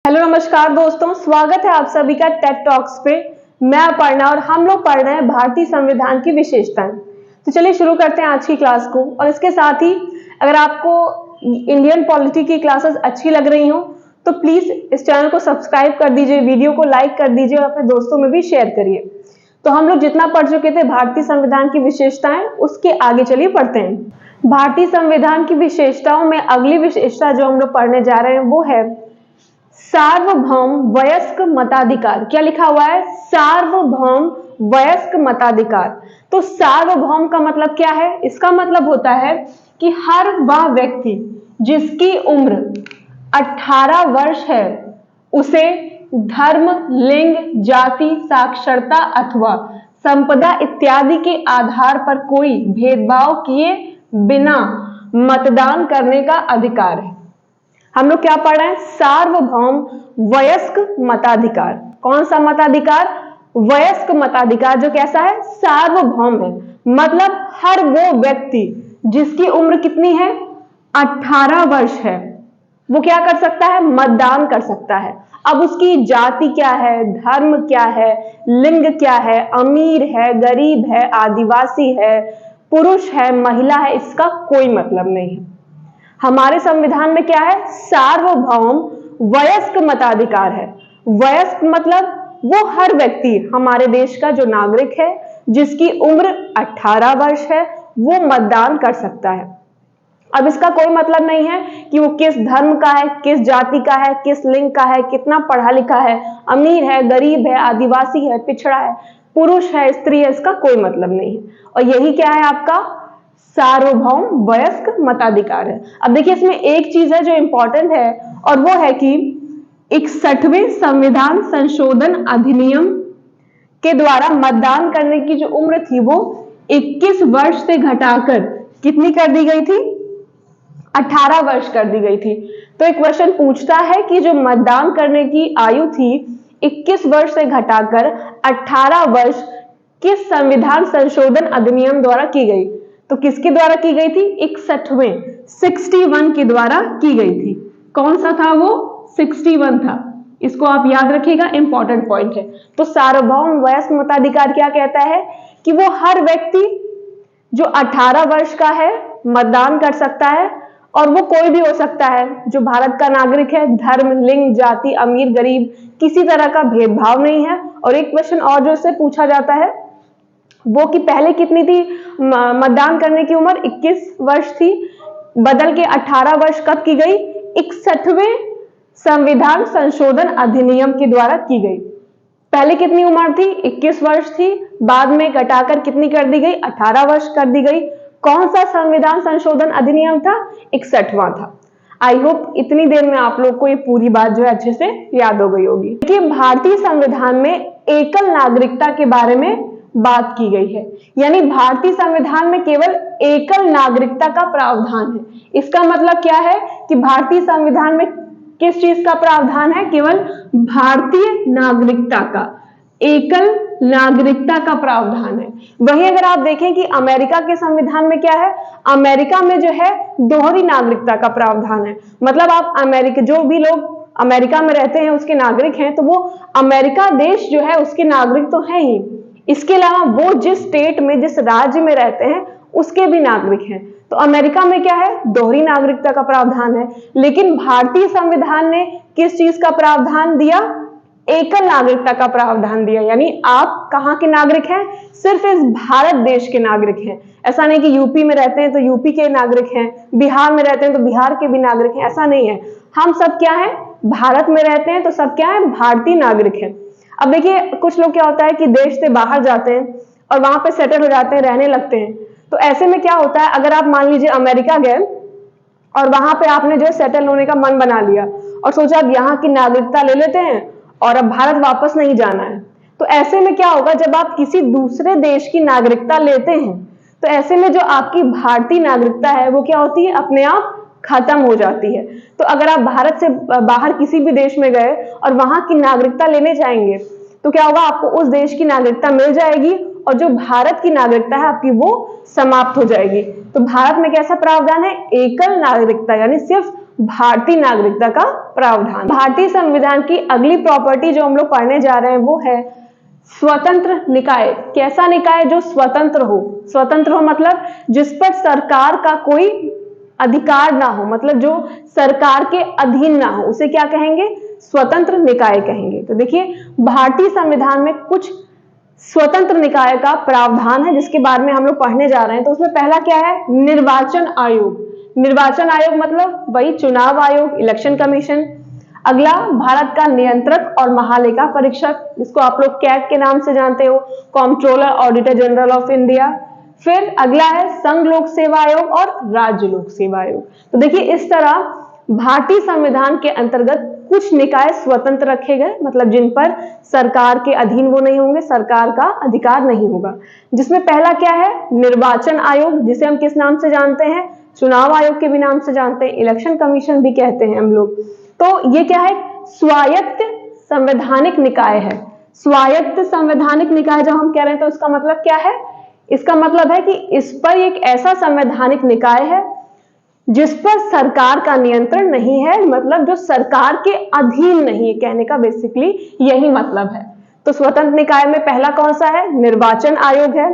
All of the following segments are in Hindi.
हेलो नमस्कार दोस्तों, स्वागत है आप सभी का टेड टॉक्स पे। मैं अपर्णा और हम लोग पढ़ रहे हैं भारतीय संविधान की विशेषताएं। तो चलिए शुरू करते हैं आज की क्लास को। और इसके साथ ही अगर आपको इंडियन पॉलिटी की क्लासेस अच्छी लग रही हो तो प्लीज इस चैनल को सब्सक्राइब कर दीजिए, वीडियो को लाइक कर दीजिए और अपने दोस्तों में भी शेयर करिए। तो हम लोग जितना पढ़ चुके थे भारतीय संविधान की विशेषताएं, उसके आगे चलिए पढ़ते हैं। भारतीय संविधान की विशेषताओं में अगली विशेषता जो हम लोग पढ़ने जा रहे हैं वो है सार्वभौम वयस्क मताधिकार। क्या लिखा हुआ है? सार्वभौम वयस्क मताधिकार। तो सार्वभौम का मतलब क्या है? इसका मतलब होता है कि हर वह व्यक्ति जिसकी उम्र 18 वर्ष है उसे धर्म, लिंग, जाति, साक्षरता अथवा संपदा इत्यादि के आधार पर कोई भेदभाव किए बिना मतदान करने का अधिकार है। हम लोग क्या पढ़ रहे हैं? सार्वभौम वयस्क मताधिकार। कौन सा मताधिकार? वयस्क मताधिकार, जो कैसा है? सार्वभौम है। मतलब हर वो व्यक्ति जिसकी उम्र कितनी है? 18 वर्ष है, वो क्या कर सकता है? मतदान कर सकता है। अब उसकी जाति क्या है, धर्म क्या है, लिंग क्या है, अमीर है, गरीब है, आदिवासी है, पुरुष है, महिला है, इसका कोई मतलब नहीं है। हमारे संविधान में क्या है? सार्वभौम वयस्क मताधिकार है। वयस्क मतलब वो हर व्यक्ति हमारे देश का जो नागरिक है जिसकी उम्र 18 वर्ष है वो मतदान कर सकता है। अब इसका कोई मतलब नहीं है कि वो किस धर्म का है, किस जाति का है, किस लिंग का है, कितना पढ़ा लिखा है, अमीर है, गरीब है, आदिवासी है, पिछड़ा है, पुरुष है, स्त्री है, इसका कोई मतलब नहीं है। और यही क्या है? आपका सार्वभौम वयस्क मताधिकार है। अब देखिए इसमें एक चीज है जो इंपॉर्टेंट है और वो है कि 61वें संविधान संशोधन अधिनियम के द्वारा मतदान करने की जो उम्र थी वो 21 वर्ष से घटाकर कितनी कर दी गई थी? 18 वर्ष कर दी गई थी। तो एक क्वेश्चन पूछता है कि जो मतदान करने की आयु थी 21 वर्ष से घटाकर 18 वर्ष किस संविधान संशोधन अधिनियम द्वारा की गई? तो किसके द्वारा की गई थी? 61 के द्वारा की गई थी। कौन सा था वो? 61 था। इसको आप याद रखिएगा, इंपॉर्टेंट पॉइंट है। तो सार्वभौम वयस्क मताधिकार क्या कहता है कि वो हर व्यक्ति जो 18 वर्ष का है मतदान कर सकता है और वो कोई भी हो सकता है जो भारत का नागरिक है। धर्म, लिंग, जाति, अमीर, गरीब, किसी तरह का भेदभाव नहीं है। और एक क्वेश्चन और जो इससे पूछा जाता है वो कि पहले कितनी थी मतदान करने की उम्र? 21 वर्ष थी, बदल के 18 वर्ष कब की गई? 61वें संविधान संशोधन अधिनियम के द्वारा की गई। पहले कितनी उम्र थी? 21 वर्ष थी, बाद में घटाकर कितनी कर दी गई? 18 वर्ष कर दी गई। कौन सा संविधान संशोधन अधिनियम था? 61वां था। आई होप इतनी देर में आप लोग को ये पूरी बात जो है अच्छे से याद हो गई होगी। कि भारतीय संविधान में एकल नागरिकता के बारे में बात की गई है, यानी भारतीय संविधान में केवल एकल नागरिकता का प्रावधान है। इसका मतलब क्या है कि भारतीय संविधान में किस चीज का प्रावधान है? केवल भारतीय नागरिकता का, एकल नागरिकता का प्रावधान है। वहीं अगर आप देखें कि अमेरिका के संविधान में क्या है? अमेरिका में जो है दोहरी नागरिकता का प्रावधान है। मतलब आप अमेरिका, जो भी लोग अमेरिका में रहते हैं उसके नागरिक हैं, तो वो अमेरिका देश जो है उसके नागरिक तो हैं ही, इसके अलावा वो जिस स्टेट में, जिस राज्य में रहते हैं उसके भी नागरिक हैं। तो अमेरिका में क्या है? दोहरी नागरिकता का प्रावधान है। लेकिन भारतीय संविधान ने किस चीज का प्रावधान दिया? एकल नागरिकता का प्रावधान दिया। यानी आप कहाँ के नागरिक हैं? सिर्फ इस भारत देश के नागरिक हैं। ऐसा नहीं कि यूपी में रहते हैं तो यूपी के नागरिक हैं, बिहार में रहते हैं तो बिहार के भी नागरिक हैं, ऐसा नहीं है। हम सब क्या है? भारत में रहते हैं तो सब क्या है? भारतीय नागरिक हैं। अब देखिए कुछ लोग क्या होता है कि देश से बाहर जाते हैं और वहां पे सेटल हो जाते हैं, रहने लगते हैं। तो ऐसे में क्या होता है, अगर आप मान लीजिए अमेरिका गए और वहां पे आपने जो सेटल होने का मन बना लिया और सोचा अब यहाँ की नागरिकता ले लेते हैं और अब भारत वापस नहीं जाना है, तो ऐसे में क्या होगा? जब आप किसी दूसरे देश की नागरिकता लेते हैं तो ऐसे में जो आपकी भारतीय नागरिकता है वो क्या होती है? अपने आप खत्म हो जाती है। तो अगर आप भारत से बाहर किसी भी देश में गए और वहां की नागरिकता लेने जाएंगे तो क्या होगा? आपको उस देश की नागरिकता मिल जाएगी और जो भारत की नागरिकता है आपकी वो समाप्त हो जाएगी। तो भारत में कैसा प्रावधान है? एकल नागरिकता, यानी सिर्फ भारतीय नागरिकता का प्रावधान। भारतीय संविधान की अगली प्रॉपर्टी जो हम लोग पढ़ने जा रहे हैं वो है स्वतंत्र निकाय। कैसा निकाय? जो स्वतंत्र हो। स्वतंत्र हो मतलब जिस पर सरकार का कोई अधिकार ना हो, मतलब जो सरकार के अधीन ना हो, उसे क्या कहेंगे? स्वतंत्र निकाय कहेंगे। तो देखिए भारतीय संविधान में कुछ स्वतंत्र निकाय का प्रावधान है जिसके बारे में हम लोग पढ़ने जा रहे हैं। तो उसमें पहला क्या है? निर्वाचन आयोग। निर्वाचन आयोग मतलब वही चुनाव आयोग, इलेक्शन कमीशन। अगला भारत का नियंत्रक और महालेखा परीक्षक, जिसको आप लोग कैग के नाम से जानते हो, controller auditor general of India. फिर अगला है संघ लोक सेवा आयोग और राज्य लोक सेवा आयोग। तो देखिए इस तरह भारतीय संविधान के अंतर्गत कुछ निकाय स्वतंत्र रखे गए, मतलब जिन पर सरकार के अधीन वो नहीं होंगे, सरकार का अधिकार नहीं होगा। जिसमें पहला क्या है? निर्वाचन आयोग, जिसे हम किस नाम से जानते हैं? चुनाव आयोग के भी नाम से जानते हैं, इलेक्शन कमीशन भी कहते हैं हम लोग। तो ये क्या है? स्वायत्त संवैधानिक निकाय है। स्वायत्त संवैधानिक निकाय जब हम कह रहे हैं तो इसका मतलब क्या है? इसका मतलब है कि इस पर एक ऐसा संवैधानिक निकाय है जिस पर सरकार का नियंत्रण नहीं है, मतलब जो सरकार के अधीन नहीं है, कहने का बेसिकली यही मतलब है। तो स्वतंत्र निकाय में पहला कौन सा है? निर्वाचन आयोग है।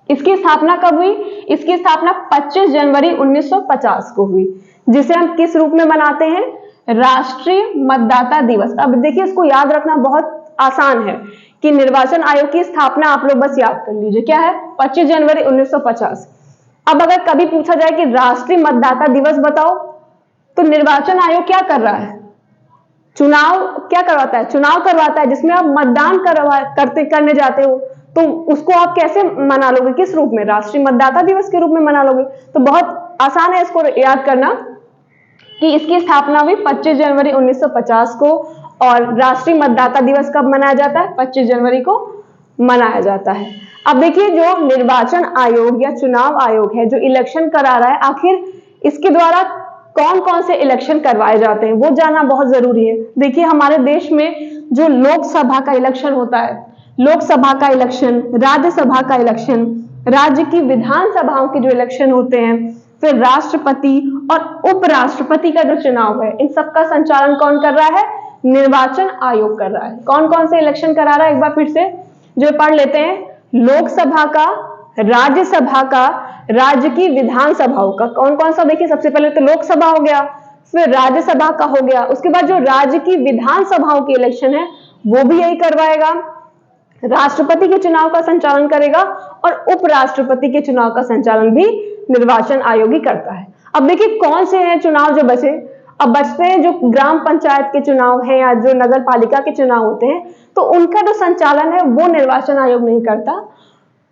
इसकी स्थापना कब हुई? इसकी स्थापना 25 जनवरी 1950 को हुई, जिसे हम किस रूप में मनाते हैं? राष्ट्रीय मतदाता दिवस। अब देखिए इसको याद रखना बहुत आसान है कि निर्वाचन आयोग की स्थापना आप लोग बस याद कर लीजिए, क्या है? 25 जनवरी 1950। अब अगर कभी पूछा जाए कि राष्ट्रीय मतदाता दिवस बताओ, तो निर्वाचन आयोग क्या कर रहा है? चुनाव क्या करवाता है? चुनाव करवाता है, जिसमें आप मतदान करने जाते हो। तो उसको आप कैसे मना लोगे? किस रूप में? राष्ट्रीय मतदाता दिवस के रूप में मना लोगे। तो बहुत आसान है इसको याद करना कि इसकी स्थापना हुई 25 जनवरी 1950 को, और राष्ट्रीय मतदाता दिवस कब मनाया जाता है? 25 जनवरी को मनाया जाता है। अब देखिए जो निर्वाचन आयोग या चुनाव आयोग है जो इलेक्शन करा रहा है, आखिर इसके द्वारा कौन कौन से इलेक्शन करवाए जाते हैं वो जानना बहुत जरूरी है। देखिए हमारे देश में जो लोकसभा का इलेक्शन होता है, लोकसभा का इलेक्शन, राज्यसभा का इलेक्शन, राज्य की विधानसभाओं के जो इलेक्शन होते हैं, फिर राष्ट्रपति और उपराष्ट्रपति का जो चुनाव है, इन सबका संचालन कौन कर रहा है? निर्वाचन आयोग कर रहा है। कौन कौन से इलेक्शन करा रहा है? एक बार फिर से जो पढ़ लेते हैं। लोकसभा का, राज्यसभा का, राज्य की विधानसभाओं का। कौन कौन सा? देखिए सबसे पहले तो लोकसभा हो गया, फिर राज्यसभा का हो गया, उसके बाद जो राज्य की विधानसभाओं के इलेक्शन है वो भी यही करवाएगा, राष्ट्रपति के चुनाव का संचालन करेगा, और उपराष्ट्रपति के चुनाव का संचालन भी निर्वाचन आयोग ही करता है। अब देखिए कौन से हैं चुनाव जो बचे? अब बचते हैं जो ग्राम पंचायत के चुनाव हैं या जो नगर पालिका के चुनाव होते हैं, तो उनका जो संचालन है वो निर्वाचन आयोग नहीं करता।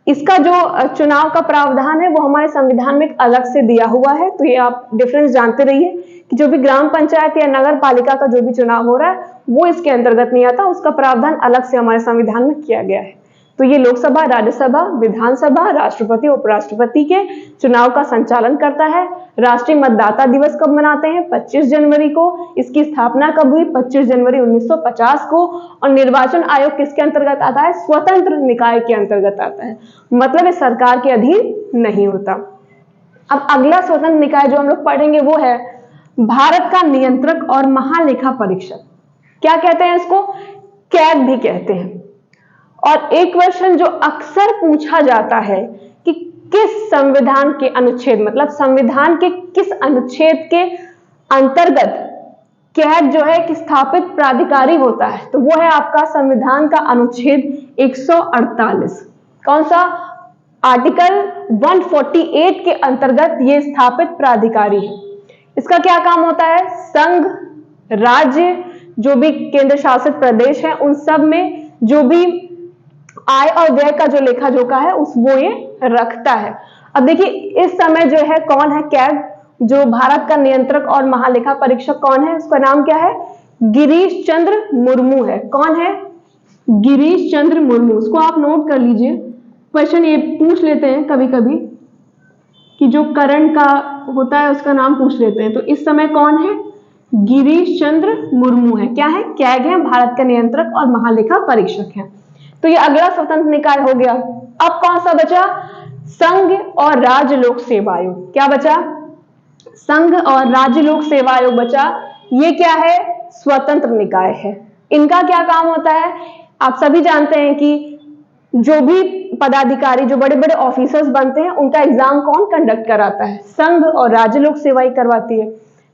इसका जो चुनाव का प्रावधान है वो हमारे संविधान में अलग से दिया हुआ है। तो ये आप डिफरेंस जानते रहिए कि जो भी ग्राम पंचायत या नगर पालिका का जो भी चुनाव हो रहा है वो इसके अंतर्गत नहीं आता, उसका प्रावधान अलग से हमारे संविधान में किया गया है। तो ये लोकसभा, राज्यसभा, विधानसभा, राष्ट्रपति, उपराष्ट्रपति के चुनाव का संचालन करता है। राष्ट्रीय मतदाता दिवस कब मनाते हैं? 25 जनवरी को। इसकी स्थापना कब हुई? 25 जनवरी 1950 को। और निर्वाचन आयोग किसके अंतर्गत आता है? स्वतंत्र निकाय के अंतर्गत आता है, मतलब ये सरकार के अधीन नहीं होता। अब अगला स्वतंत्र निकाय जो हम लोग पढ़ेंगे वो है भारत का नियंत्रक और महालेखा परीक्षक। क्या कहते हैं इसको? कैग भी कहते हैं। और एक क्वेश्चन जो अक्सर पूछा जाता है कि किस संविधान के अनुच्छेद, मतलब संविधान के किस अनुच्छेद के अंतर्गत कैग जो है कि स्थापित प्राधिकारी होता है, तो वो है आपका संविधान का अनुच्छेद 148। कौन सा? आर्टिकल 148 के अंतर्गत ये स्थापित प्राधिकारी है। इसका क्या काम होता है? संघ, राज्य, जो भी केंद्र शासित प्रदेश है, उन सब में जो भी आय और व्यय का जो लेखा जोखा है वो ये रखता है। अब देखिए इस समय जो है कौन है कैग? जो भारत का नियंत्रक और महालेखा परीक्षक कौन है? उसका नाम क्या है? गिरीश चंद्र मुर्मू है। कौन है? गिरीश चंद्र मुर्मू। उसको आप नोट कर लीजिए, क्वेश्चन ये पूछ लेते हैं कभी कभी कि जो करंट का होता है उसका नाम पूछ लेते हैं। तो इस समय कौन है? गिरीश चंद्र मुर्मू है। क्या है? कैग है, भारत का नियंत्रक और महालेखा परीक्षक है। तो ये अगला स्वतंत्र निकाय हो गया। अब कौन सा बचा? संघ और राज्य लोक सेवा आयोग। क्या बचा? संघ और राज्य लोक सेवा आयोग बचा, ये क्या है? स्वतंत्र निकाय है। इनका क्या काम होता है? आप सभी जानते हैं कि जो भी पदाधिकारी, जो बड़े बड़े ऑफिसर्स बनते हैं, उनका एग्जाम कौन कंडक्ट कराता है? संघ और राज्य लोक सेवा ही करवाती है।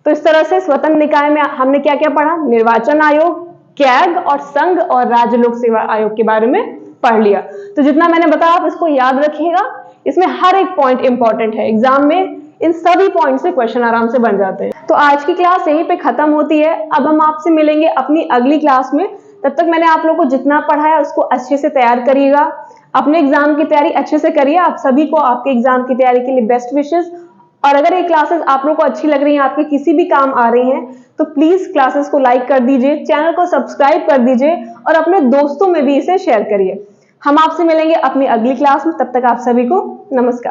तो इस तरह से स्वतंत्र निकाय में हमने क्या क्या पढ़ा? निर्वाचन आयोग, कैग और संघ और राज्य लोक सेवा आयोग के बारे में पढ़ लिया। तो जितना मैंने बताया आप इसको याद रखिएगा, इसमें हर एक पॉइंट इंपॉर्टेंट है, एग्जाम में इन सभी पॉइंट से क्वेश्चन आराम से बन जाते हैं। तो आज की क्लास यहीं पे खत्म होती है। अब हम आपसे मिलेंगे अपनी अगली क्लास में। तब तक मैंने आप लोगों को जितना पढ़ाया उसको अच्छे से तैयार करिएगा, अपने एग्जाम की तैयारी अच्छे से करिए। आप सभी को आपके एग्जाम की तैयारी के लिए बेस्ट विशेस। और अगर ये क्लासेस आप लोगों को अच्छी लग रही हैं, आपके किसी भी काम आ रही हैं, तो प्लीज क्लासेस को लाइक कर दीजिए, चैनल को सब्सक्राइब कर दीजिए और अपने दोस्तों में भी इसे शेयर करिए। हम आपसे मिलेंगे अपनी अगली क्लास में। तब तक आप सभी को नमस्कार।